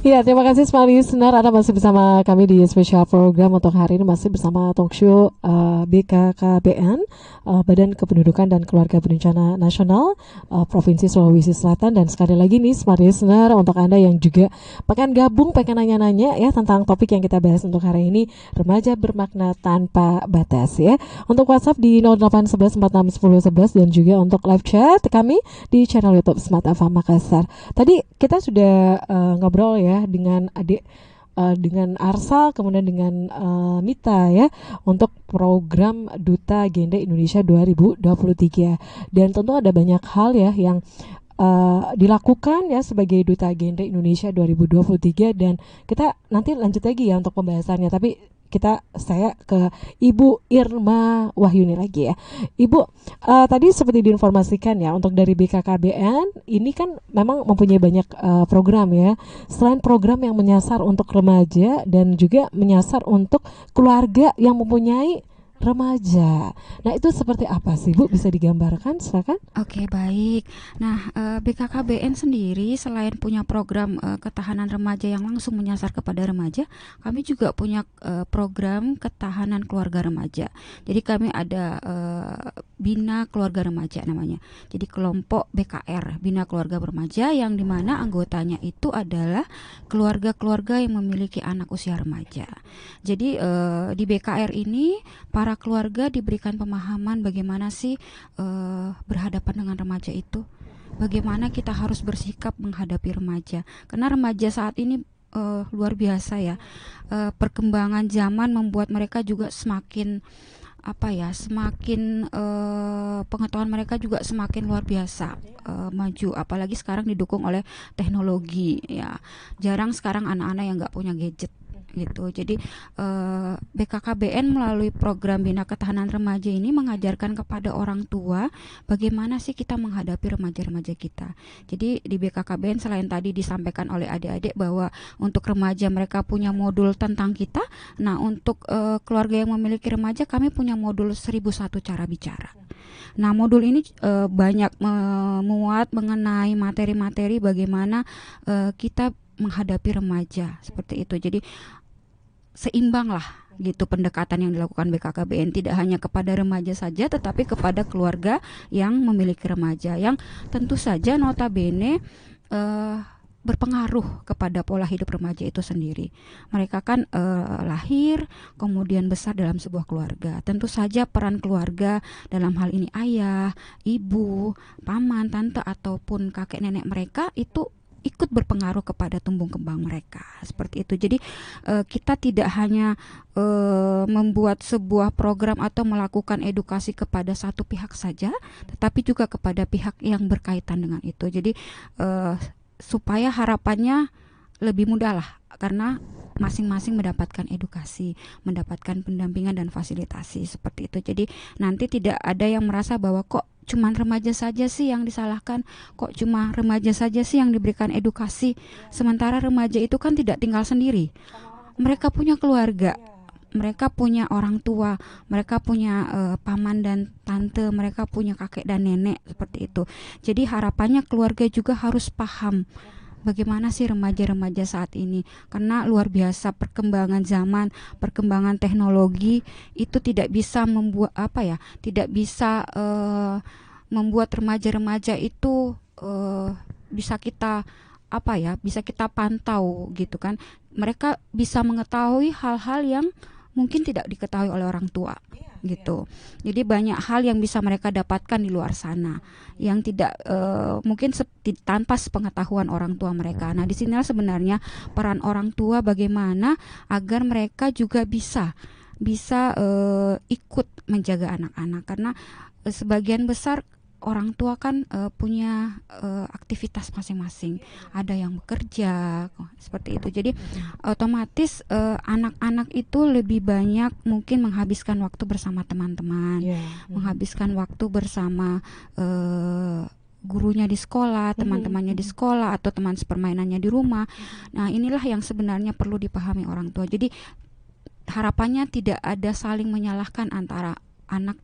Ya, terima kasih semua listener. Anda masih bersama kami di special program untuk hari ini, masih bersama talk show BKKBN, Badan Kependudukan dan Keluarga Berencana Nasional Provinsi Sulawesi Selatan. Dan sekali lagi nih smart listener, untuk Anda yang juga pengen gabung, pengen nanya-nanya ya tentang topik yang kita bahas untuk hari ini, remaja bermakna tanpa batas ya. Untuk WhatsApp di 0811 461011 dan juga untuk live chat kami di channel YouTube Smart FM Makassar. Tadi kita sudah ngobrol ya dengan adik, dengan Arsal, kemudian dengan Mita ya, untuk program Duta Gender Indonesia 2023. Dan tentu ada banyak hal ya yang dilakukan ya sebagai Duta Gender Indonesia 2023, dan kita nanti lanjut lagi ya untuk pembahasannya. Tapi saya ke Ibu Irma Wahyuni lagi ya. Ibu, tadi seperti diinformasikan ya, untuk dari BKKBN ini kan memang mempunyai banyak program ya. Selain program yang menyasar untuk remaja dan juga menyasar untuk keluarga yang mempunyai remaja. Nah, itu seperti apa sih, Bu? Bisa digambarkan, silakan. Oke, baik. Nah, BKKBN sendiri selain punya program ketahanan remaja yang langsung menyasar kepada remaja, kami juga punya program ketahanan keluarga remaja. Jadi kami ada Bina Keluarga Remaja namanya. Jadi kelompok BKR, Bina Keluarga Remaja, yang dimana anggotanya itu adalah keluarga-keluarga yang memiliki anak usia remaja. Jadi di BKR ini para keluarga diberikan pemahaman bagaimana sih berhadapan dengan remaja itu, bagaimana kita harus bersikap menghadapi remaja, karena remaja saat ini luar biasa ya. Perkembangan zaman membuat mereka juga semakin semakin pengetahuan mereka juga semakin luar biasa maju, apalagi sekarang didukung oleh teknologi ya. Jarang sekarang anak-anak yang nggak punya gadget gitu. Jadi BKKBN melalui program Bina Ketahanan Remaja ini mengajarkan kepada orang tua bagaimana sih kita menghadapi remaja-remaja kita. Jadi di BKKBN selain tadi disampaikan oleh adik-adik bahwa untuk remaja mereka punya modul tentang kita. Nah, untuk keluarga yang memiliki remaja, kami punya modul 1001 cara bicara. Nah, modul ini banyak memuat mengenai materi-materi bagaimana kita menghadapi remaja seperti itu. Jadi seimbang lah gitu pendekatan yang dilakukan BKKBN, tidak hanya kepada remaja saja tetapi kepada keluarga yang memiliki remaja, yang tentu saja notabene berpengaruh kepada pola hidup remaja itu sendiri. Mereka kan lahir kemudian besar dalam sebuah keluarga. Tentu saja peran keluarga dalam hal ini ayah, ibu, paman, tante ataupun kakek nenek mereka itu ikut berpengaruh kepada tumbuh kembang mereka seperti itu. Jadi kita tidak hanya membuat sebuah program atau melakukan edukasi kepada satu pihak saja, tetapi juga kepada pihak yang berkaitan dengan itu. Jadi supaya harapannya lebih mudah lah, karena masing-masing mendapatkan edukasi, mendapatkan pendampingan dan fasilitasi seperti itu. Jadi nanti tidak ada yang merasa bahwa kok cuma remaja saja sih yang disalahkan, kok cuma remaja saja sih yang diberikan edukasi, sementara remaja itu kan tidak tinggal sendiri. Mereka punya keluarga, mereka punya orang tua, mereka punya paman dan tante, mereka punya kakek dan nenek seperti itu. Jadi harapannya keluarga juga harus paham bagaimana sih remaja-remaja saat ini, karena luar biasa perkembangan zaman, perkembangan teknologi itu tidak bisa membuat tidak bisa membuat remaja-remaja itu bisa kita bisa kita pantau gitu kan. Mereka bisa mengetahui hal-hal yang mungkin tidak diketahui oleh orang tua gitu. Jadi banyak hal yang bisa mereka dapatkan di luar sana yang tidak mungkin tanpa sepengetahuan orang tua mereka. Nah, di sini sebenarnya peran orang tua bagaimana agar mereka juga bisa ikut menjaga anak-anak, karena sebagian besar orang tua kan punya aktivitas masing-masing, ada yang bekerja seperti itu. Jadi otomatis anak-anak itu lebih banyak mungkin menghabiskan waktu bersama teman-teman, menghabiskan waktu bersama gurunya di sekolah, teman-temannya di sekolah, atau teman sepermainannya di rumah. Nah, inilah yang sebenarnya perlu dipahami orang tua. Jadi harapannya tidak ada saling menyalahkan antara anak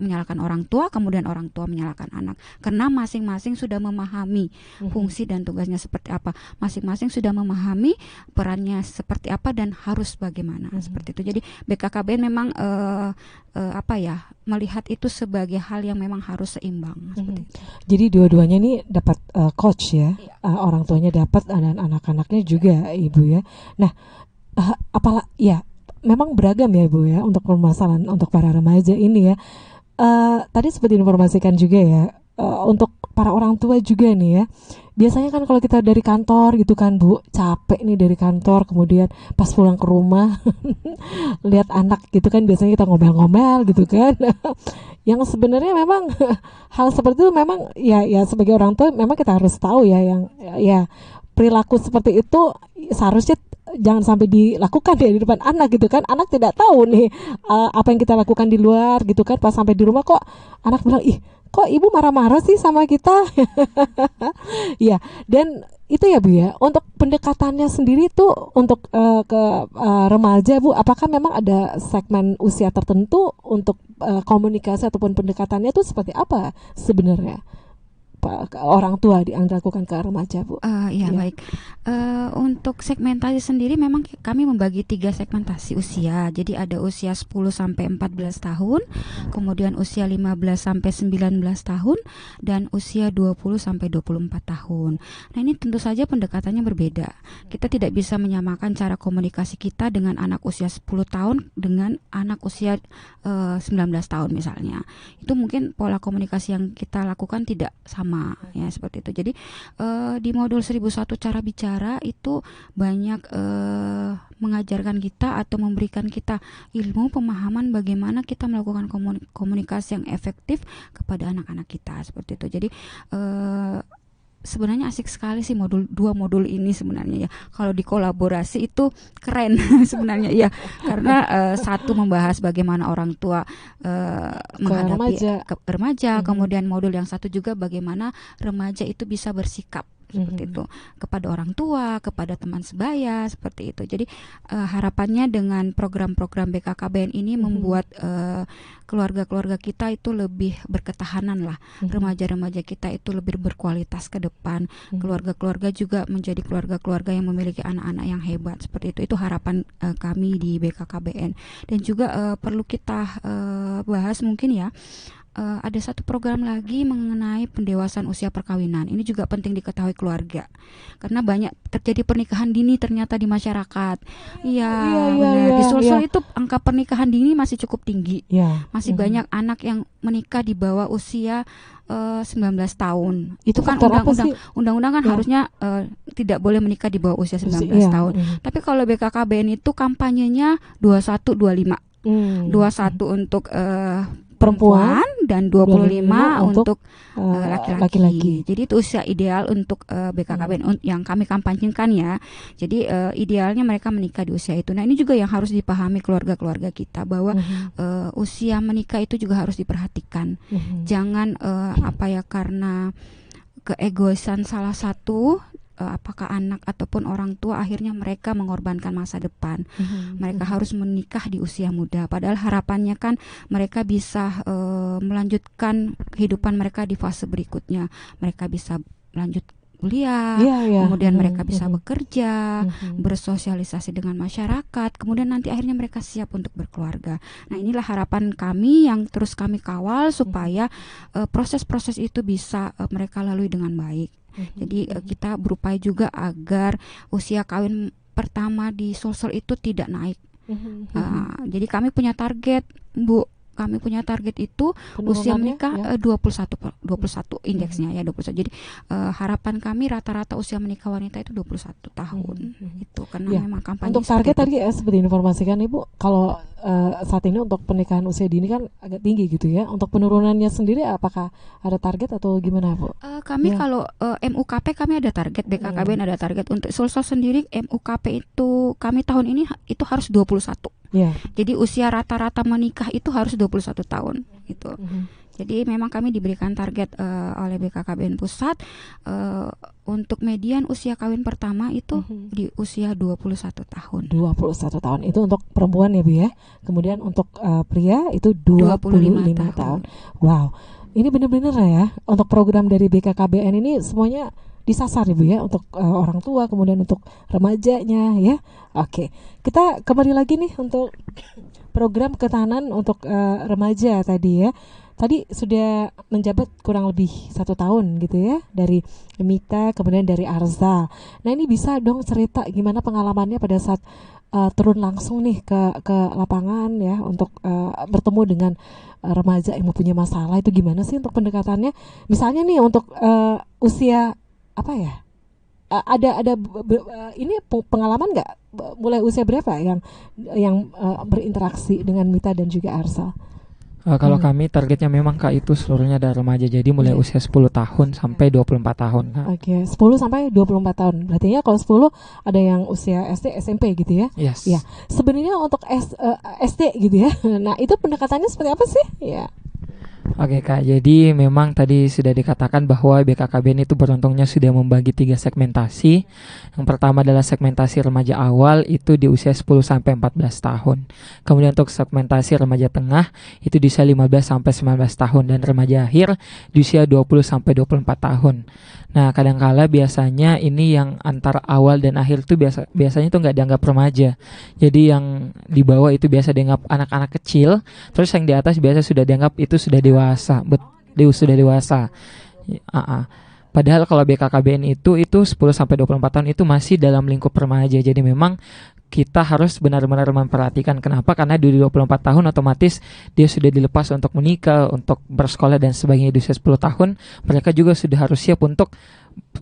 menyalahkan orang tua, kemudian orang tua menyalahkan anak, karena masing-masing sudah memahami fungsi dan tugasnya seperti apa, masing-masing sudah memahami perannya seperti apa dan harus bagaimana, seperti itu. Jadi BKKBN memang melihat itu sebagai hal yang memang harus seimbang, seperti itu. Jadi dua-duanya ini dapat coach ya, orang tuanya dapat dan anak-anaknya juga Ibu ya. Nah, memang beragam ya Ibu ya untuk permasalahan untuk para remaja ini ya. Tadi seperti informasikan juga ya, untuk para orang tua juga nih ya. Biasanya kan kalau kita dari kantor gitu kan Bu, capek nih dari kantor, kemudian pas pulang ke rumah lihat anak gitu kan, biasanya kita ngomel-ngomel gitu kan. Yang sebenarnya memang hal seperti itu memang ya sebagai orang tua memang kita harus tahu ya, yang ya perilaku seperti itu seharusnya jangan sampai dilakukan ya di depan anak gitu kan. Anak tidak tahu nih apa yang kita lakukan di luar gitu kan. Pas sampai di rumah kok anak bilang, ih kok ibu marah-marah sih sama kita. Ya, dan itu ya Bu ya, untuk pendekatannya sendiri tuh untuk ke remaja Bu, apakah memang ada segmen usia tertentu untuk komunikasi ataupun pendekatannya tuh seperti apa sebenarnya orang tua yang dilakukan ke remaja Bu? Baik. Untuk segmentasi sendiri memang kami membagi 3 segmentasi usia. Jadi ada usia 10 sampai 14 tahun, kemudian usia 15 sampai 19 tahun, dan usia 20 sampai 24 tahun. Nah, ini tentu saja pendekatannya berbeda. Kita tidak bisa menyamakan cara komunikasi kita dengan anak usia 10 tahun dengan anak usia 19 tahun misalnya. Itu mungkin pola komunikasi yang kita lakukan tidak sama ya, seperti itu. Jadi di modul 1001 cara bicara itu banyak mengajarkan kita atau memberikan kita ilmu pemahaman bagaimana kita melakukan komunikasi yang efektif kepada anak-anak kita, seperti itu. Jadi sebenarnya asik sekali sih dua modul ini sebenarnya ya. Kalau dikolaborasi itu keren sebenarnya ya, karena satu membahas bagaimana orang tua menghadapi remaja, kemudian modul yang satu juga bagaimana remaja itu bisa bersikap seperti itu kepada orang tua, kepada teman sebaya, seperti itu. Jadi harapannya dengan program-program BKKBN ini membuat keluarga-keluarga kita itu lebih berketahanan lah, remaja-remaja kita itu lebih berkualitas ke depan, keluarga-keluarga juga menjadi keluarga-keluarga yang memiliki anak-anak yang hebat, seperti itu. Itu harapan kami di BKKBN. Dan juga perlu kita bahas mungkin ya, ada satu program lagi mengenai pendewasaan usia perkawinan. Ini juga penting diketahui keluarga, karena banyak terjadi pernikahan dini ternyata di masyarakat. Iya, benar. Di Sulsel itu angka pernikahan dini masih cukup tinggi. Masih banyak anak yang menikah di bawah usia 19 tahun. Itu kan undang-undang kan harusnya tidak boleh menikah di bawah usia 19 tahun. Tapi kalau BKKBN itu kampanyenya 21-25. 21 untuk perempuan dan 25 untuk laki-laki. Jadi itu usia ideal untuk BKKBN yang kami kampanyekan ya. Jadi idealnya mereka menikah di usia itu. Nah, ini juga yang harus dipahami keluarga-keluarga kita, bahwa usia menikah itu juga harus diperhatikan. Jangan karena keegoisan salah satu, apakah anak ataupun orang tua, akhirnya mereka mengorbankan masa depan. Mereka harus menikah di usia muda, padahal harapannya kan mereka bisa melanjutkan kehidupan mereka di fase berikutnya. Mereka bisa lanjut kuliah, kemudian mereka bisa bekerja, bersosialisasi dengan masyarakat, kemudian nanti akhirnya mereka siap untuk berkeluarga. Nah, inilah harapan kami yang terus kami kawal supaya proses-proses itu bisa mereka lalui dengan baik. Jadi kita berupaya juga agar usia kawin pertama di Sulsel itu tidak naik. Jadi kami punya target, Bu. Kami punya target itu usia menikah 21 indeksnya ya, 21. Jadi harapan kami rata-rata usia menikah wanita itu 21 tahun. Itu karena memang kampanye. Untuk target tadi seperti informasikan Ibu, kalau saat ini untuk pernikahan usia dini kan agak tinggi gitu ya. Untuk penurunannya sendiri apakah ada target atau gimana Bu? Kami kalau MUKP kami ada target, BKKBN ada target. Untuk Sulsel sendiri MUKP itu kami tahun ini itu harus 21. Jadi usia rata-rata menikah itu harus 21 tahun gitu. Jadi memang kami diberikan target oleh BKKBN Pusat untuk median usia kawin pertama itu di usia 21 tahun. 21 tahun itu untuk perempuan ya Bu ya. Kemudian untuk pria itu 25 tahun. Wow. Ini benar-benar ya untuk program dari BKKBN ini semuanya disasar Ibu ya untuk orang tua, kemudian untuk remajanya ya. Oke. Kita kembali lagi nih untuk program ketahanan untuk remaja tadi ya. Tadi sudah menjabat kurang lebih 1 tahun gitu ya dari Mita, kemudian dari Arza. Nah ini bisa dong cerita gimana pengalamannya pada saat turun langsung nih ke lapangan ya untuk bertemu dengan remaja yang mempunyai masalah, itu gimana sih untuk pendekatannya? Misalnya nih untuk usia apa ya? Ini pengalaman nggak mulai usia berapa yang berinteraksi dengan Mita dan juga Arza? Kalau kami targetnya memang Kak itu seluruhnya dari remaja, jadi mulai usia 10 tahun sampai 24 tahun Kak. Oke, 10 sampai 24 tahun. Berarti ya kalau 10 ada yang usia SD, SMP gitu ya. Yes. Ya. Sebenarnya untuk SD gitu ya. Nah, itu pendekatannya seperti apa sih? Ya. Oke Kak, jadi memang tadi sudah dikatakan bahwa BKKBN itu beruntungnya sudah membagi 3 segmentasi. Yang pertama adalah segmentasi remaja awal itu di usia 10 sampai 14 tahun. Kemudian untuk segmentasi remaja tengah itu di usia 15 sampai 19 tahun dan remaja akhir di usia 20 sampai 24 tahun. Nah, kadangkala biasanya ini yang antara awal dan akhir itu biasanya itu nggak dianggap remaja. Jadi yang di bawah itu biasa dianggap anak-anak kecil, terus yang di atas biasa sudah dianggap itu sudah dewasa, sudah dewasa. Padahal kalau BKKBN itu 10 sampai 24 tahun itu masih dalam lingkup remaja. Jadi memang kita harus benar-benar memperhatikan. Kenapa? Karena di 24 tahun otomatis dia sudah dilepas untuk menikah, untuk bersekolah dan sebagainya. Di usia 10 tahun mereka juga sudah harus siap untuk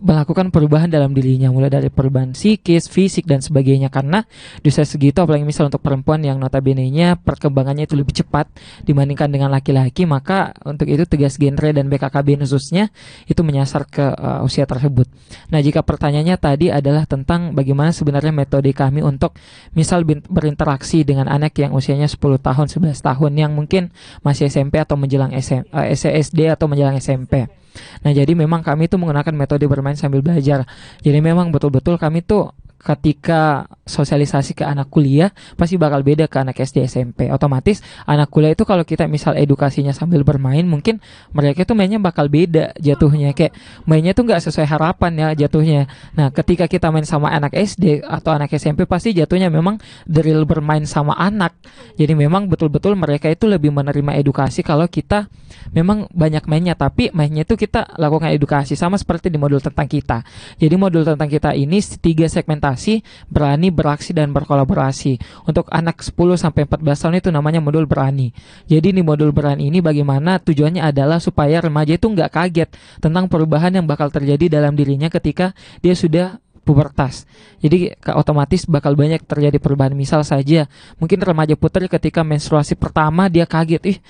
melakukan perubahan dalam dirinya, mulai dari perubahan psikis, fisik dan sebagainya. Karena di usia segitu, apalagi misal untuk perempuan yang notabene-nya perkembangannya itu lebih cepat dibandingkan dengan laki-laki, maka untuk itu Tegas Genre dan BKKBN khususnya itu menyasar ke usia tersebut. Nah, jika pertanyaannya tadi adalah tentang bagaimana sebenarnya metode kami untuk misal berinteraksi dengan anak yang usianya 10 tahun, 11 tahun yang mungkin masih SMP atau menjelang SD atau menjelang SMP. Nah, jadi memang kami itu menggunakan metode bermain sambil belajar. Jadi memang betul-betul kami tuh ketika sosialisasi ke anak kuliah pasti bakal beda ke anak SD SMP. Otomatis anak kuliah itu kalau kita misal edukasinya sambil bermain, mungkin mereka itu mainnya bakal beda jatuhnya, kayak mainnya tuh nggak sesuai harapan ya jatuhnya. Nah, ketika kita main sama anak SD atau anak SMP pasti jatuhnya memang drill bermain sama anak. Jadi memang betul-betul mereka itu lebih menerima edukasi kalau kita memang banyak mainnya, tapi mainnya itu kita lakukan edukasi sama seperti di modul tentang kita. Jadi modul tentang kita ini 3 segmentasi: berani, beraksi, dan berkolaborasi. Untuk anak 10 sampai 14 tahun itu namanya modul berani. Jadi di modul berani ini bagaimana tujuannya adalah supaya remaja itu nggak kaget tentang perubahan yang bakal terjadi dalam dirinya ketika dia sudah pubertas. Jadi otomatis bakal banyak terjadi perubahan. Misal saja mungkin remaja putri ketika menstruasi pertama dia kaget,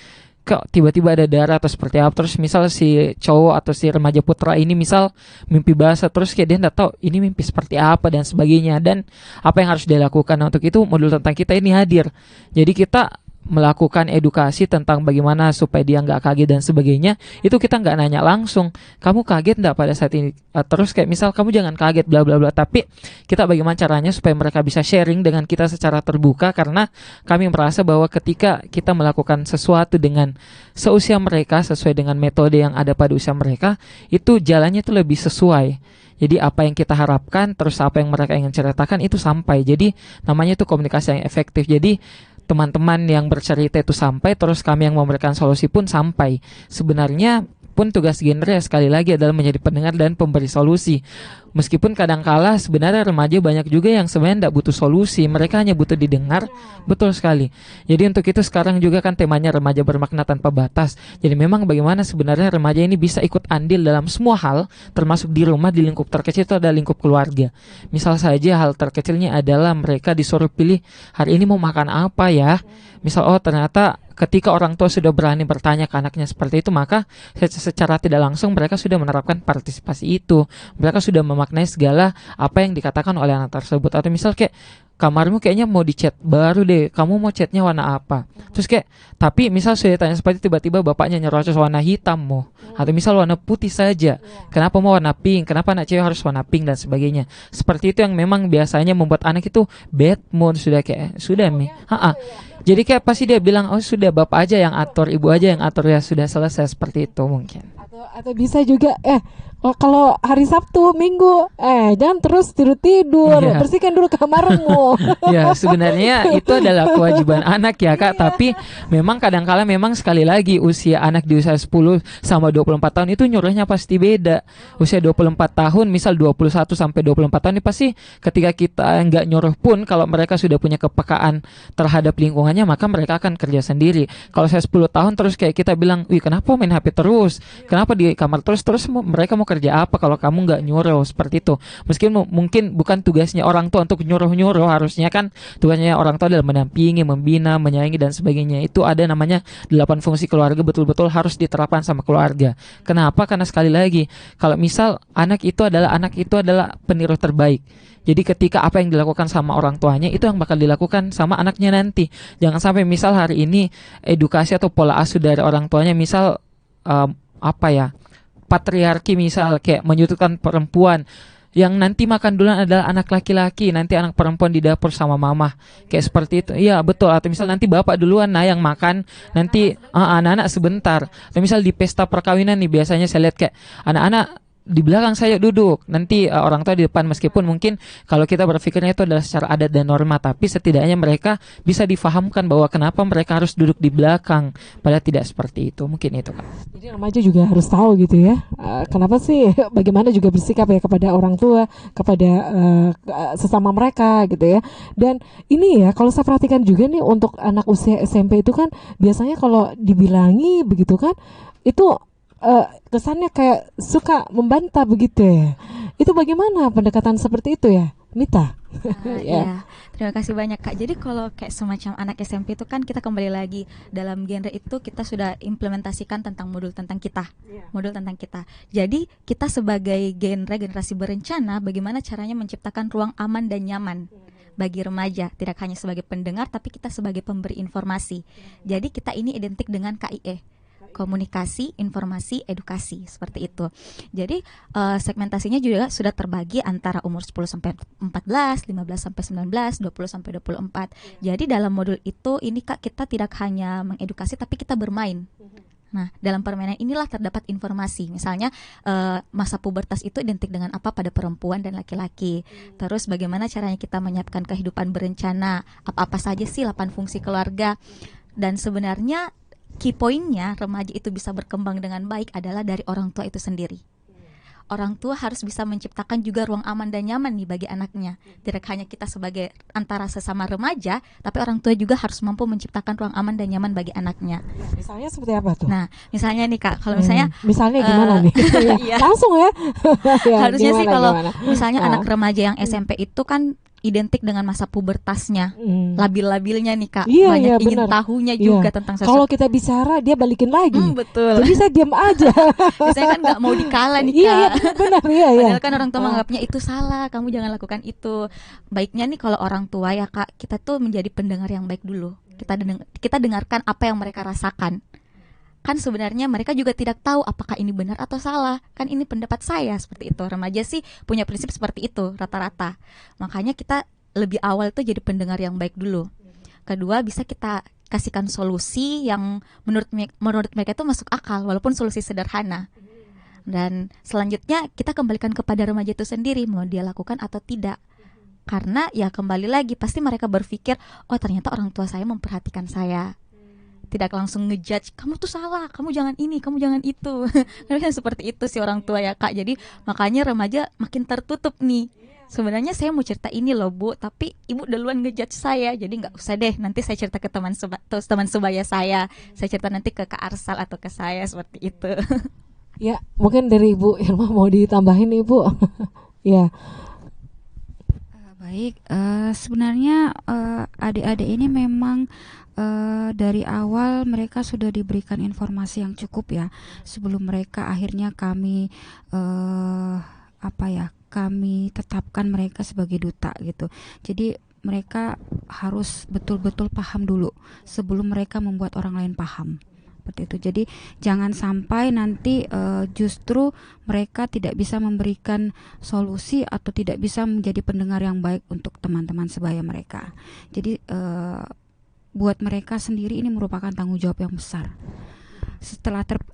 kok tiba-tiba ada darah atau seperti apa. Terus misal si cowok atau si remaja putra ini misal mimpi basah, terus kayak dia nggak tahu ini mimpi seperti apa dan sebagainya, dan apa yang harus dia lakukan. Nah, untuk itu modul tentang kita ini hadir. Jadi kita melakukan edukasi tentang bagaimana supaya dia nggak kaget dan sebagainya. Itu kita nggak nanya langsung, kamu kaget nggak pada saat ini, terus kayak misal kamu jangan kaget bla bla bla, tapi kita bagaimana caranya supaya mereka bisa sharing dengan kita secara terbuka, karena kami merasa bahwa ketika kita melakukan sesuatu dengan seusia mereka, sesuai dengan metode yang ada pada usia mereka, itu jalannya itu lebih sesuai. Jadi apa yang kita harapkan terus apa yang mereka ingin ceritakan itu sampai. Jadi namanya itu komunikasi yang efektif. Jadi teman-teman yang bercerita itu sampai, terus kami yang memberikan solusi pun sampai. Sebenarnya pun tugas genre sekali lagi adalah menjadi pendengar dan pemberi solusi. Meskipun kadangkala sebenarnya remaja banyak juga yang sebenarnya tidak butuh solusi, mereka hanya butuh didengar. Betul sekali. Jadi untuk itu sekarang juga kan temanya remaja bermakna tanpa batas. Jadi memang bagaimana sebenarnya remaja ini bisa ikut andil dalam semua hal, termasuk di rumah, di lingkup terkecil itu ada lingkup keluarga. Misal saja hal terkecilnya adalah mereka disuruh pilih hari ini mau makan apa ya. Misal ternyata ketika orang tua sudah berani bertanya ke anaknya seperti itu, maka secara tidak langsung mereka sudah menerapkan partisipasi itu. Mereka sudah memaknai segala apa yang dikatakan oleh anak tersebut. Atau misal kayak kamarmu kayaknya mau dicat baru deh, kamu mau catnya warna apa? Terus kayak, tapi misal saya tanya seperti tiba-tiba bapaknya nyerocos warna hitam mau, atau misal warna putih saja, kenapa mau warna pink, kenapa anak cewek harus warna pink dan sebagainya. Seperti itu yang memang biasanya membuat anak itu bad mood, sudah kayak sudah mi, jadi kayak pasti dia bilang, oh sudah bapak aja yang atur, ibu aja yang atur, ya sudah selesai, seperti itu mungkin. Atau bisa juga kalau hari Sabtu, Minggu, jangan terus tidur, Iya. bersihkan dulu kamarmu. Ya sebenarnya itu adalah kewajiban anak ya Kak, tapi memang kadang-kala memang sekali lagi usia anak di usia 10 sama 24 tahun itu nyuruhnya pasti beda. Usia 24 tahun misal 21 sampai 24 tahun ini pasti ketika kita nggak nyuruh pun, kalau mereka sudah punya kepekaan terhadap lingkungannya, maka mereka akan kerja sendiri. Kalau saya 10 tahun terus kayak kita bilang, wih kenapa main HP terus, kenapa di kamar terus mereka mau kerja apa kalau kamu nggak nyuruh, seperti itu. Mungkin bukan tugasnya orang tua untuk nyuruh-nyuruh, harusnya kan tugasnya orang tua adalah mendampingi, membina, menyayangi dan sebagainya. Itu ada namanya 8 fungsi keluarga, betul-betul harus diterapkan sama keluarga. Kenapa? Karena sekali lagi, kalau misal anak itu adalah peniru terbaik. Jadi ketika apa yang dilakukan sama orang tuanya itu yang bakal dilakukan sama anaknya nanti. Jangan sampai misal hari ini edukasi atau pola asuh dari orang tuanya misal patriarki, misal kayak menyudutkan perempuan, yang nanti makan duluan adalah anak laki-laki, nanti anak perempuan di dapur sama mama, kayak seperti itu. Iya betul. Atau misal nanti bapak duluan yang makan, nanti anak-anak sebentar. Atau misal di pesta perkawinan nih, biasanya saya lihat kayak anak-anak di belakang saya duduk, nanti orang tua di depan, meskipun mungkin kalau kita berpikirnya itu adalah secara adat dan norma, tapi setidaknya mereka bisa difahamkan bahwa kenapa mereka harus duduk di belakang, padahal tidak seperti itu. Mungkin itu Kak. Jadi remaja juga harus tahu gitu ya, kenapa sih, bagaimana juga bersikap ya kepada orang tua, kepada sesama mereka gitu ya. Dan ini ya, kalau saya perhatikan juga nih untuk anak usia SMP itu kan biasanya kalau dibilangi begitu kan, itu kesannya kayak suka membantah begitu ya. Itu bagaimana pendekatan seperti itu ya, Mita? Ya, terima kasih banyak Kak. Jadi kalau kayak semacam anak SMP itu kan kita kembali lagi dalam genre itu kita sudah implementasikan tentang modul tentang kita. Jadi kita sebagai generasi berencana, bagaimana caranya menciptakan ruang aman dan nyaman bagi remaja, tidak hanya sebagai pendengar tapi kita sebagai pemberi informasi. Jadi kita ini identik dengan KIE, komunikasi, informasi, edukasi, seperti itu. Jadi segmentasinya juga sudah terbagi antara umur 10 sampai 14, 15 sampai 19, 20 sampai 24. Jadi dalam modul itu ini Kak, kita tidak hanya mengedukasi tapi kita bermain. Nah, dalam permainan inilah terdapat informasi. Misalnya masa pubertas itu identik dengan apa pada perempuan dan laki-laki. Terus bagaimana caranya kita menyiapkan kehidupan berencana, apa-apa saja sih 8 fungsi keluarga. Dan sebenarnya key poinnya remaja itu bisa berkembang dengan baik adalah dari orang tua itu sendiri. Orang tua harus bisa menciptakan juga ruang aman dan nyaman nih bagi anaknya. Tidak hanya kita sebagai antara sesama remaja, tapi orang tua juga harus mampu menciptakan ruang aman dan nyaman bagi anaknya. Misalnya seperti apa tuh? Nah, misalnya nih Kak, kalau misalnya gimana nih? Iya. Langsung ya. Harusnya sih kalau misalnya Nah. anak remaja yang SMP itu kan identik dengan masa pubertasnya, labil-labilnya nih Kak, banyak ingin benar. tahunya juga tentang sesuatu. Kalau kita bicara dia balikin lagi. Betul. Jadi saya diam aja. Biasanya kan nggak mau dikalah nih Kak. Iya benar iya. Padahal kan orang tua menganggapnya itu salah, kamu jangan lakukan itu. Baiknya nih kalau orang tua ya Kak, kita tuh menjadi pendengar yang baik dulu. Kita dengarkan apa yang mereka rasakan. Kan sebenarnya mereka juga tidak tahu apakah ini benar atau salah. Kan ini pendapat saya, seperti itu. Remaja sih punya prinsip seperti itu rata-rata. Makanya kita lebih awal tuh jadi pendengar yang baik dulu. Kedua, bisa kita kasihkan solusi yang menurut mereka itu masuk akal, walaupun solusi sederhana. Dan selanjutnya kita kembalikan kepada remaja itu sendiri, mau dia lakukan atau tidak. Karena ya kembali lagi pasti mereka berpikir, oh ternyata orang tua saya memperhatikan saya. Tidak langsung ngejudge, kamu tuh salah, kamu jangan ini, kamu jangan itu. Karena seperti itu sih orang tua ya Kak. Jadi makanya remaja makin tertutup nih. Sebenarnya saya mau cerita ini loh Bu, tapi ibu duluan ngejudge saya. Jadi nggak usah deh, nanti saya cerita ke teman sebaya saya cerita nanti ke Kak Arsal atau ke saya, seperti itu. Ya mungkin dari Ibu Irma mau ditambahin Ibu. Ya. Baik, sebenarnya adik-adik ini memang dari awal mereka sudah diberikan informasi yang cukup ya, sebelum mereka akhirnya kami kami tetapkan mereka sebagai duta gitu. Jadi mereka harus betul-betul paham dulu sebelum mereka membuat orang lain paham. Seperti itu. Jadi jangan sampai nanti justru mereka tidak bisa memberikan solusi atau tidak bisa menjadi pendengar yang baik untuk teman-teman sebaya mereka. Jadi buat mereka sendiri ini merupakan tanggung jawab yang besar.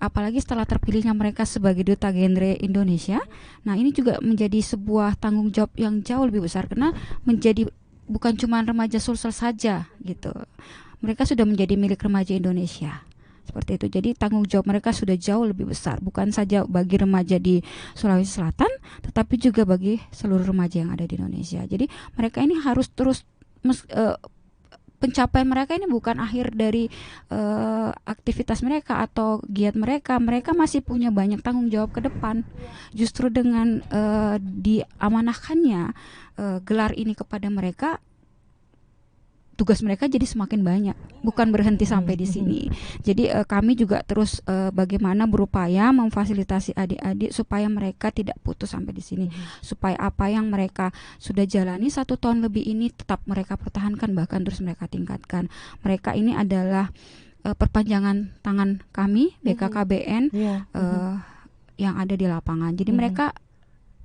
Apalagi setelah terpilihnya mereka sebagai duta genre Indonesia, nah ini juga menjadi sebuah tanggung jawab yang jauh lebih besar karena menjadi bukan cuma remaja Sulsel saja gitu. Mereka sudah menjadi milik remaja Indonesia. Seperti itu. Jadi tanggung jawab mereka sudah jauh lebih besar, bukan saja bagi remaja di Sulawesi Selatan, tetapi juga bagi seluruh remaja yang ada di Indonesia. Jadi mereka ini harus terus pencapaian mereka ini bukan akhir dari aktivitas mereka atau giat mereka. Mereka masih punya banyak tanggung jawab ke depan. Justru dengan diamanahkannya gelar ini kepada mereka, tugas mereka jadi semakin banyak, bukan berhenti sampai di sini. Jadi kami juga terus bagaimana berupaya memfasilitasi adik-adik supaya mereka tidak putus sampai di sini, supaya apa yang mereka sudah jalani 1 tahun lebih ini tetap mereka pertahankan, bahkan terus mereka tingkatkan. Mereka ini adalah perpanjangan tangan kami BKKBN yang ada di lapangan. Jadi mereka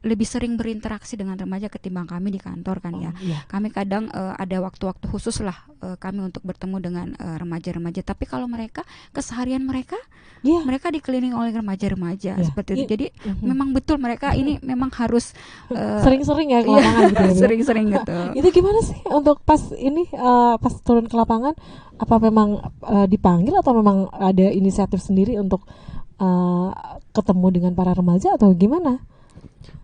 lebih sering berinteraksi dengan remaja ketimbang kami di kantor kan ya. Kami kadang ada waktu-waktu khusus lah kami untuk bertemu dengan remaja-remaja. Tapi kalau mereka keseharian mereka mereka dikelilingi oleh remaja-remaja seperti itu. Jadi memang betul mereka ini memang harus sering-sering ya ke lapangan gitu ya. Sering-sering gitu. Itu gimana sih untuk pas turun ke lapangan? Apa memang dipanggil atau memang ada inisiatif sendiri untuk ketemu dengan para remaja atau gimana?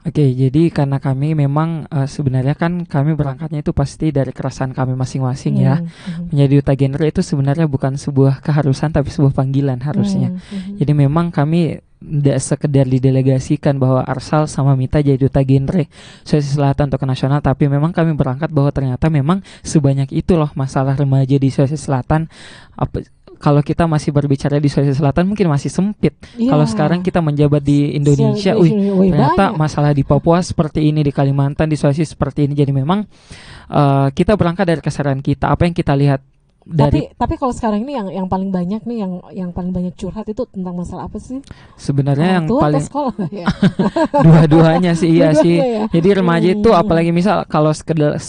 Oke, jadi karena kami memang sebenarnya kan kami berangkatnya itu pasti dari keresahan kami masing-masing ya. Menjadi duta genre itu sebenarnya bukan sebuah keharusan tapi sebuah panggilan harusnya. Jadi memang kami tidak sekedar didelegasikan bahwa Arsal sama Mita jadi duta genre Sulawesi Selatan untuk nasional, tapi memang kami berangkat bahwa ternyata memang sebanyak itu loh masalah remaja di Sulawesi Selatan. Kalau kita masih berbicara di Sulawesi Selatan mungkin masih sempit. Kalau sekarang kita menjabat di Indonesia, ternyata banyak masalah di Papua seperti ini, di Kalimantan, di Sulawesi seperti ini. Jadi memang kita berangkat dari kesadaran kita, apa yang kita lihat dari. Tapi kalau sekarang ini yang paling banyak nih, yang paling banyak curhat itu tentang masalah apa sih? Sebenarnya yang paling sekolah ya? Dua-duanya sih iya sih. Ya? Jadi remaja itu apalagi misal kalau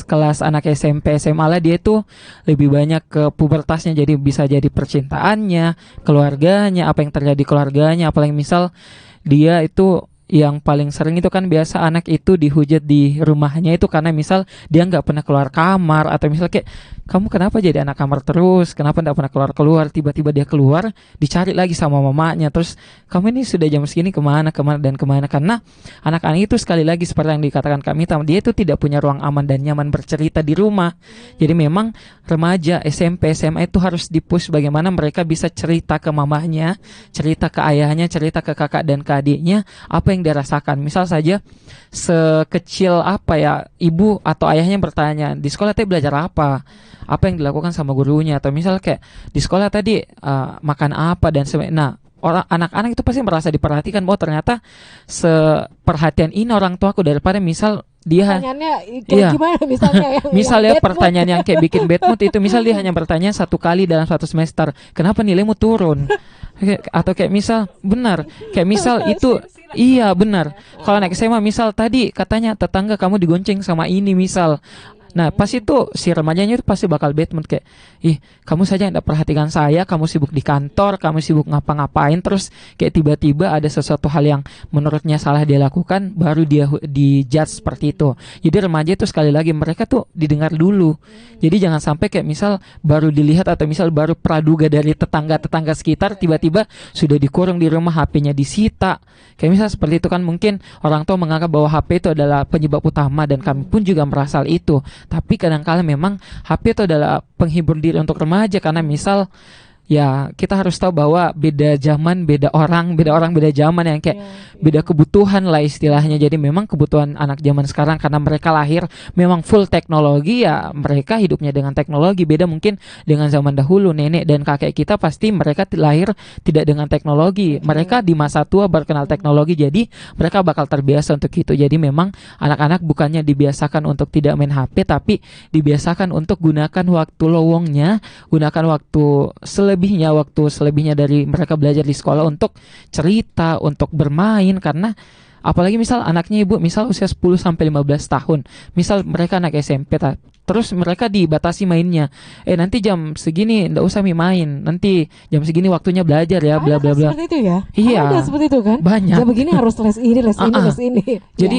kelas anak SMP SMA lah, dia itu lebih banyak ke pubertasnya. Jadi bisa jadi percintaannya, keluarganya, apa yang terjadi keluarganya. Apalagi misal dia itu yang paling sering itu kan biasa anak itu dihujat di rumahnya itu karena misal dia nggak pernah keluar kamar, atau misal kayak kamu kenapa jadi anak kamar terus, kenapa nggak pernah keluar, tiba-tiba dia keluar dicari lagi sama mamanya, terus kamu ini sudah jam segini kemana, karena anak-anak itu sekali lagi seperti yang dikatakan kami, dia itu tidak punya ruang aman dan nyaman bercerita di rumah. Jadi memang remaja SMP SMA itu harus dipush bagaimana mereka bisa cerita ke mamanya, cerita ke ayahnya, cerita ke kakak dan ke adiknya apa yang dia rasakan. Misal saja sekecil apa ya, ibu atau ayahnya bertanya di sekolah tadi belajar apa yang dilakukan sama gurunya, atau misal kayak di sekolah tadi makan apa dan sebagainya. Nah, anak-anak itu pasti merasa diperhatikan, bahwa ternyata seperhatian ini orang tuaku, daripada misal dia gimana misalnya misalnya pertanyaan yang kayak bikin bad mood itu, misal dia hanya bertanya 1 kali dalam 1 semester, kenapa nilaimu turun? Atau kayak misal itu iya benar. Kalau anak SMA misal tadi katanya tetangga kamu digonceng sama ini misal. Nah pas itu si remajanya itu pasti bakal bad mood, kayak kamu saja yang tidak perhatikan saya, kamu sibuk di kantor, kamu sibuk ngapa-ngapain, terus kayak tiba-tiba ada sesuatu hal yang menurutnya salah dia lakukan, baru dia dijudge seperti itu. Jadi remaja itu sekali lagi mereka tuh didengar dulu. Jadi jangan sampai kayak misal baru dilihat atau misal baru praduga dari tetangga-tetangga sekitar, tiba-tiba sudah dikurung di rumah, HP-nya disita. Kayak misal seperti itu kan, mungkin orang tua menganggap bahwa HP itu adalah penyebab utama, dan kami pun juga merasa itu. Tapi kadang-kala memang HP itu adalah penghibur diri untuk remaja, karena misal ya kita harus tahu bahwa beda zaman, beda orang, beda zaman yang kayak beda kebutuhan lah istilahnya. Jadi memang kebutuhan anak zaman sekarang karena mereka lahir memang full teknologi, ya mereka hidupnya dengan teknologi. Beda mungkin dengan zaman dahulu, nenek dan kakek kita pasti mereka lahir tidak dengan teknologi. Mereka di masa tua baru kenal teknologi, jadi mereka bakal terbiasa untuk itu. Jadi memang anak-anak bukannya dibiasakan untuk tidak main HP, tapi dibiasakan untuk gunakan waktu lowongnya, gunakan waktu selebihnya dari mereka belajar di sekolah untuk cerita, untuk bermain. Karena apalagi misal anaknya ibu misal usia 10 sampai 15 tahun, misal mereka anak SMP terus mereka dibatasi mainnya. Nanti jam segini ndak usah main, nanti jam segini waktunya belajar ya, bla bla bla. Seperti itu ya? Iya. Ada seperti itu kan? Banyak. Jam begini harus les ini, les ini. Jadi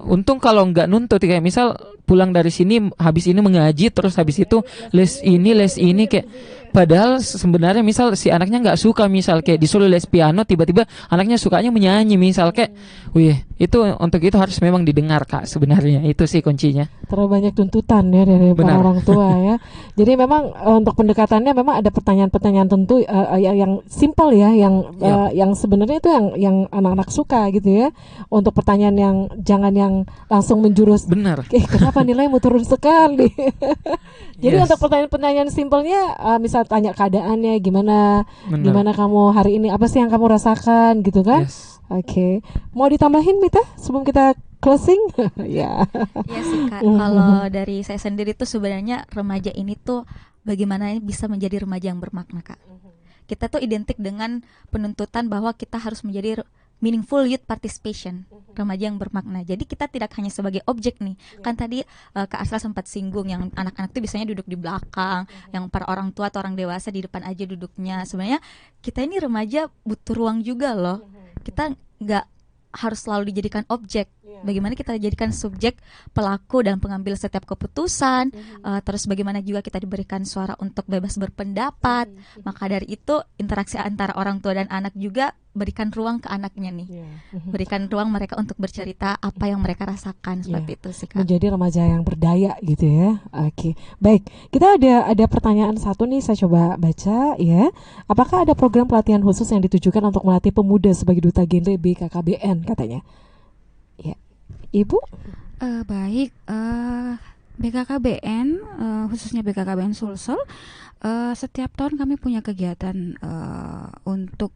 untung kalau nggak nuntut, kayak misal pulang dari sini habis ini mengaji, terus habis itu les ini kayak. Padahal sebenarnya misal si anaknya nggak suka, misal kayak disuruh les piano, tiba-tiba anaknya sukanya menyanyi, misal kayak, wih itu untuk itu harus memang didengar Kak, sebenarnya itu sih kuncinya. Terlalu banyak tuntutan ya dari para orang tua ya. Jadi memang untuk pendekatannya memang ada pertanyaan-pertanyaan tentu yang simpel ya, yang sebenarnya itu yang anak-anak suka gitu ya. Untuk pertanyaan yang jangan yang langsung menjurus. Benar. Kenapa nilaimu turun sekali? Jadi untuk pertanyaan-pertanyaan simpelnya, misal tanya keadaannya gimana, gimana kamu hari ini, apa sih yang kamu rasakan gitu kan? Yes. Oke. Mau ditambahin Mita sebelum kita closing? Ya. Iya sih Kak, kalau dari saya sendiri tuh sebenarnya remaja ini tuh bagaimana bisa menjadi remaja yang bermakna Kak. Kita tuh identik dengan penuntutan bahwa kita harus menjadi meaningful youth participation, remaja yang bermakna. Jadi kita tidak hanya sebagai objek nih. Kan tadi Kak Asla sempat singgung yang anak-anak tuh biasanya duduk di belakang, yang para orang tua atau orang dewasa di depan aja duduknya. Sebenarnya kita ini remaja butuh ruang juga loh. Kita nggak harus selalu dijadikan objek. Bagaimana kita dijadikan subjek, pelaku dan pengambil setiap keputusan. Terus bagaimana juga kita diberikan suara untuk bebas berpendapat. Maka dari itu interaksi antara orang tua dan anak juga berikan ruang ke anaknya nih. Berikan ruang mereka untuk bercerita apa yang mereka rasakan, seperti itu sih Kak. Menjadi remaja yang berdaya gitu ya. Oke. Baik, kita ada pertanyaan satu nih, saya coba baca ya. Apakah ada program pelatihan khusus yang ditujukan untuk melatih pemuda sebagai duta genre BKKBN katanya? Ya. Ibu? Baik, BKKBN, khususnya BKKBN Sulsel, setiap tahun kami punya kegiatan untuk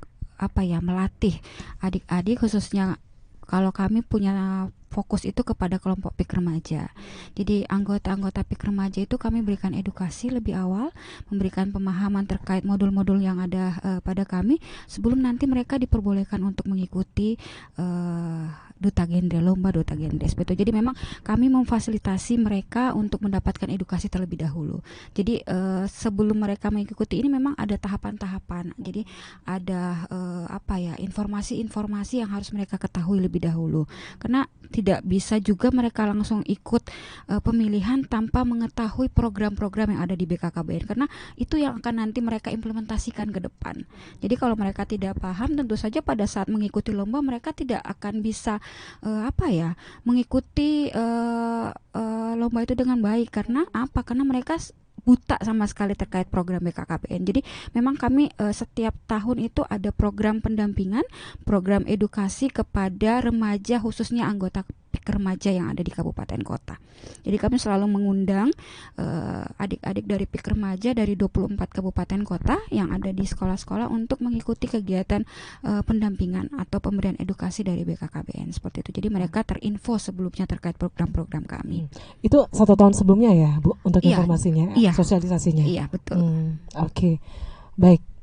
melatih adik-adik, khususnya kalau kami punya fokus itu kepada kelompok PIK remaja. Jadi anggota-anggota PIK remaja itu kami berikan edukasi lebih awal, memberikan pemahaman terkait modul-modul yang ada pada kami sebelum nanti mereka diperbolehkan untuk mengikuti duta genre, lomba duta genre seperti itu. Jadi memang kami memfasilitasi mereka untuk mendapatkan edukasi terlebih dahulu. Jadi sebelum mereka mengikuti ini memang ada tahapan-tahapan. Jadi ada informasi-informasi yang harus mereka ketahui lebih dahulu. Karena tidak bisa juga mereka langsung ikut pemilihan tanpa mengetahui program-program yang ada di BKKBN, karena itu yang akan nanti mereka implementasikan ke depan. Jadi kalau mereka tidak paham, tentu saja pada saat mengikuti lomba mereka tidak akan bisa mengikuti lomba itu dengan baik. Karena apa? Karena mereka buta sama sekali terkait program BKKBN. Jadi memang kami setiap tahun itu ada program pendampingan, program edukasi kepada remaja, khususnya anggota PIK remaja yang ada di kabupaten kota. Jadi kami selalu mengundang adik-adik dari PIK remaja dari 24 kabupaten kota yang ada di sekolah-sekolah untuk mengikuti kegiatan pendampingan atau pemberian edukasi dari BKKBN seperti itu. Jadi mereka terinfo sebelumnya terkait program-program kami. Itu 1 tahun sebelumnya ya Bu untuk informasinya, sosialisasinya. Iya, betul. Oke. Baik.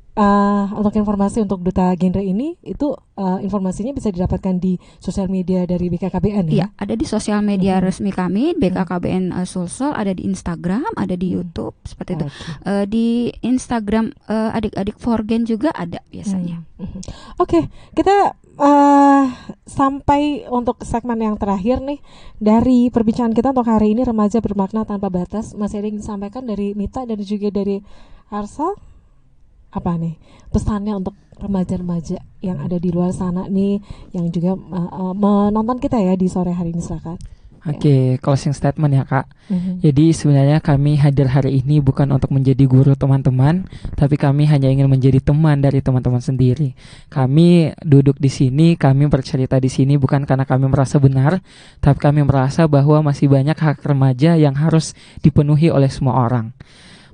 Untuk informasi untuk duta genre ini itu informasinya bisa didapatkan di sosial media dari BKKBN ya? Iya, ada di sosial media resmi kami BKKBN Sulsel, ada di Instagram, ada di YouTube seperti itu. Di Instagram adik-adik Forgen juga ada biasanya. Oke, kita sampai untuk segmen yang terakhir nih dari perbincangan kita untuk hari ini, remaja bermakna tanpa batas. Masih ada yang disampaikan dari Mita dan juga dari Arsal? Apa nih pesannya untuk remaja-remaja yang ada di luar sana nih, yang juga menonton kita ya di sore hari ini, silakan. Oke, closing statement ya Kak. Mhm. Jadi sebenarnya kami hadir hari ini bukan untuk menjadi guru teman-teman, tapi kami hanya ingin menjadi teman dari teman-teman sendiri. Kami duduk di sini, kami bercerita di sini bukan karena kami merasa benar, tapi kami merasa bahwa masih banyak hak remaja yang harus dipenuhi oleh semua orang.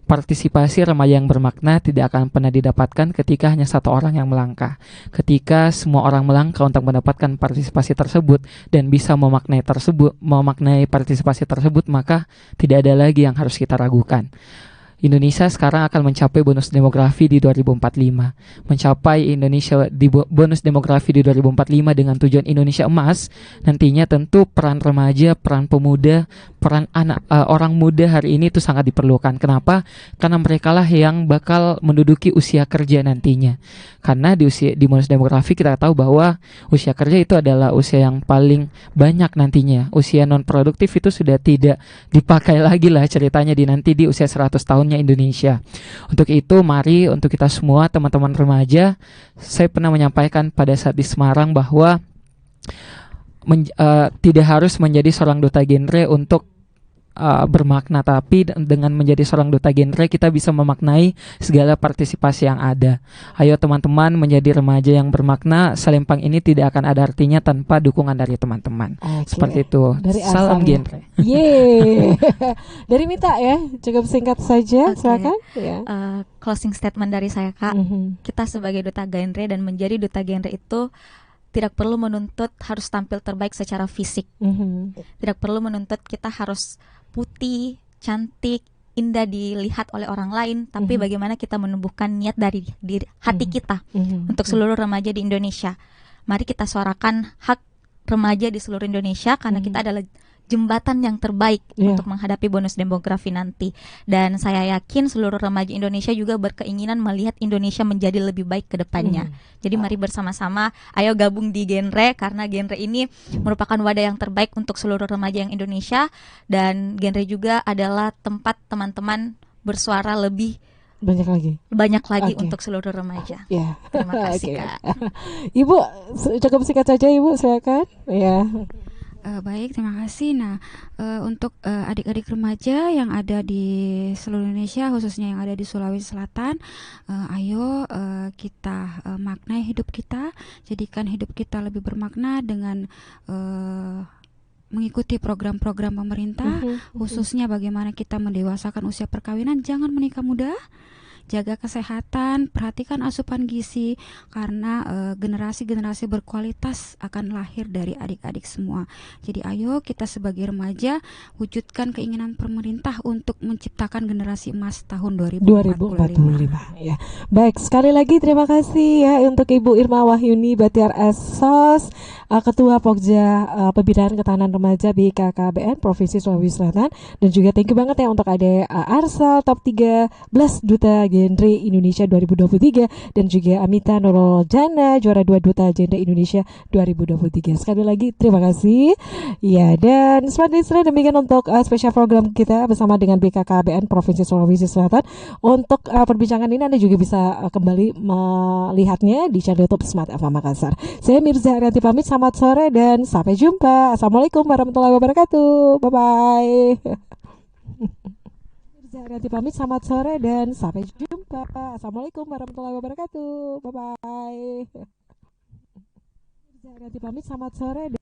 Partisipasi remaja yang bermakna tidak akan pernah didapatkan ketika hanya satu orang yang melangkah. Ketika semua orang melangkah untuk mendapatkan partisipasi tersebut dan bisa memaknai partisipasi tersebut, maka tidak ada lagi yang harus kita ragukan. Indonesia sekarang akan mencapai bonus demografi di 2045. Mencapai Indonesia di bonus demografi di 2045 dengan tujuan Indonesia emas, nantinya tentu peran remaja, peran pemuda, peran orang muda hari ini itu sangat diperlukan. Kenapa? Karena merekalah yang bakal menduduki usia kerja nantinya. Karena di bonus demografi kita tahu bahwa usia kerja itu adalah usia yang paling banyak nantinya. Usia non produktif itu sudah tidak dipakai lagi lah ceritanya nanti di usia 100 tahunnya Indonesia. Untuk itu mari untuk kita semua teman-teman remaja, saya pernah menyampaikan pada saat di Semarang bahwa tidak harus menjadi seorang duta genre untuk bermakna, tapi dengan menjadi seorang duta genre kita bisa memaknai segala partisipasi yang ada. Ayo teman-teman menjadi remaja yang bermakna. Selempang ini tidak akan ada artinya tanpa dukungan dari teman-teman. Seperti itu. Dari Salam asalnya. genre. Yeay. Dari Mita ya, cukup singkat saja, Oke. silakan. Ya. Closing statement dari saya, Kak. Mhm. Kita sebagai duta genre dan menjadi duta genre itu tidak perlu menuntut harus tampil terbaik secara fisik. Mhm. Tidak perlu menuntut kita harus putih, cantik, indah dilihat oleh orang lain, tapi Mhm. bagaimana kita menumbuhkan niat dari hati Mhm. kita Mhm. untuk seluruh remaja di Indonesia. Mari kita suarakan hak remaja di seluruh Indonesia karena kita adalah jembatan yang terbaik Iya. untuk menghadapi bonus demografi nanti. Dan saya yakin seluruh remaja Indonesia juga berkeinginan melihat Indonesia menjadi lebih baik ke depannya. Jadi mari bersama-sama, ayo gabung di genre karena genre ini merupakan wadah yang terbaik untuk seluruh remaja yang Indonesia, dan genre juga adalah tempat teman-teman bersuara lebih Banyak lagi. banyak lagi Oke. untuk seluruh remaja. Ya. Terima kasih, Oke. Kak. Ibu cukup singkat saja Ibu, silakan. Ya. Baik, terima kasih. Nah, untuk adik-adik remaja yang ada di seluruh Indonesia, khususnya yang ada di Sulawesi Selatan, ayo kita maknai hidup kita, jadikan hidup kita lebih bermakna dengan mengikuti program-program pemerintah, khususnya bagaimana kita mendewasakan usia perkawinan. Jangan menikah muda, jaga kesehatan, perhatikan asupan gizi, karena generasi-generasi berkualitas akan lahir dari adik-adik semua. Jadi ayo kita sebagai remaja wujudkan keinginan pemerintah untuk menciptakan generasi emas tahun 2045. 2045 ya. Baik, sekali lagi terima kasih ya untuk Ibu Irma Wahyuni Batiar SOS, Ketua Pokja Pembinaan Ketahanan Remaja BKKBN Provinsi Sulawesi Selatan, dan juga thank you banget ya untuk Ade Arsal Top 13 Duta Genre Indonesia 2023, dan juga Amita Nurul Jana juara 2 Duta Genre Indonesia 2023. Sekali lagi terima kasih. Ya, dan smart listener, demikian untuk spesial program kita bersama dengan BKKBN Provinsi Sulawesi Selatan. Untuk perbincangan ini Anda juga bisa kembali melihatnya di channel YouTube Smart FM Makassar. Saya Mirza Arianti pamit, selamat sore dan sampai jumpa. Assalamualaikum warahmatullahi wabarakatuh. Bye bye. Mirza Arianti pamit, selamat sore dan sampai jumpa. Assalamualaikum warahmatullahi wabarakatuh. Bye bye. Mirza Arianti pamit, selamat sore dan